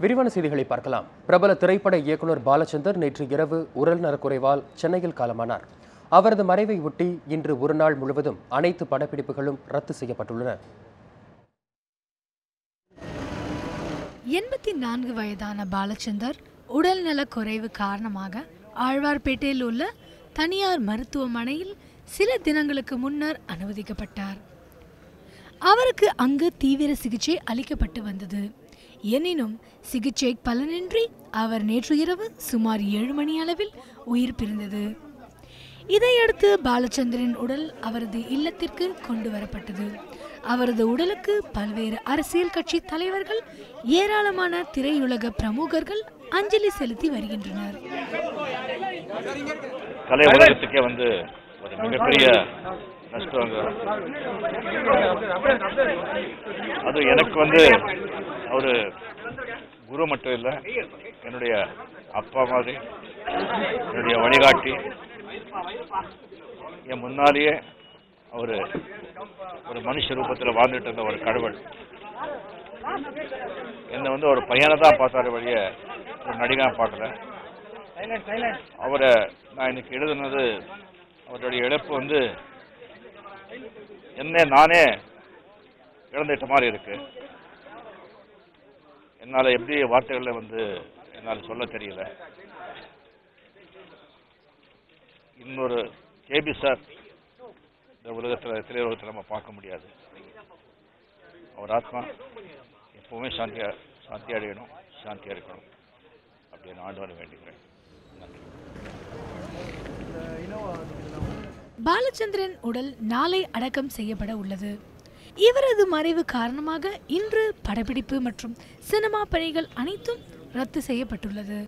விரிவான செய்திகளை பார்க்கலாம். பிரபல திரைப்பட இயக்குனர் பாலச்சந்தர் நேற்று இரவு உடல் நலக்குறைவால் சென்னையில் காலமானார். அவரது மறைவை ஒட்டி இன்று ஒரு நாள் முழுவதும் அனைத்து படப்பிடிப்புகளும் ரத்து செய்யப்பட்டுள்ளன. 84 வயதான பாலச்சந்தர் உடல் நலக்குறைவு காரணமாக ஆழ்வார்பேட்டையில் உள்ள தனியார் மருத்துவமனையில் சில தினங்களுக்கு முன்னர் அனுமதிக்கப்பட்டார். அவருக்கு அங்கு தீவிர சிகிச்சை அளிக்கப்பட்டு வந்தது. எனினும் சிகிச்சை பலனின்றி அவர் நேற்று இரவு சுமார் 7 மணி அளவில் உயிர் பிரிந்தது. இதையடுத்து பாலச்சந்தரின் உடல் அவரது இல்லத்திற்கு கொண்டு வரப்பட்டது. அவரது உடலுக்கு பல்வேறு அரசியல் கட்சி தலைவர்கள், ஏராளமான திரையுலக பிரமுகர்கள் அஞ்சலி செலுத்தி வருகின்றனர். கலை உலகத்துக்கே ஒரு மிகப்பெரிய நஷ்டம். அது எனக்கு அவரு குரு மட்டும் இல்லை, என்னுடைய அப்பா மாதிரி, என்னுடைய வழிகாட்டி. என் முன்னாலேயே அவரு ஒரு மனுஷ ரூபத்தில் வாழ்ந்துட்டு இருந்த ஒரு கடவுள். என்ன ஒரு பையனை தான் பார்த்தாரு வழிய ஒரு நடிகா பார்க்கல. அவரை நான் இன்னைக்கு எழுதுனது, அவருடைய இழப்பு என்ன நானே இழந்துட்ட மாதிரி இருக்கு. என்னால் எப்படி வார்த்தைகளில் என்னால் சொல்ல தெரியல. இன்னொரு கேபி சார் இந்த உலகத்தில், திரையுலகத்தில் நம்ம பார்க்க முடியாது. அவர் ஆத்மா எப்பவுமே சாந்தி அடையணும், சாந்தியாக இருக்கணும் அப்படின்னு ஆண்டவனை வேண்டுகிறேன். பாலச்சந்திரன் உடல் நாளை அடக்கம் செய்யப்பட உள்ளது. இவரது மறைவு காரணமாக இன்று படப்பிடிப்பு மற்றும் சினிமா பணிகள் அனைத்தும் ரத்து செய்யப்பட்டுள்ளது.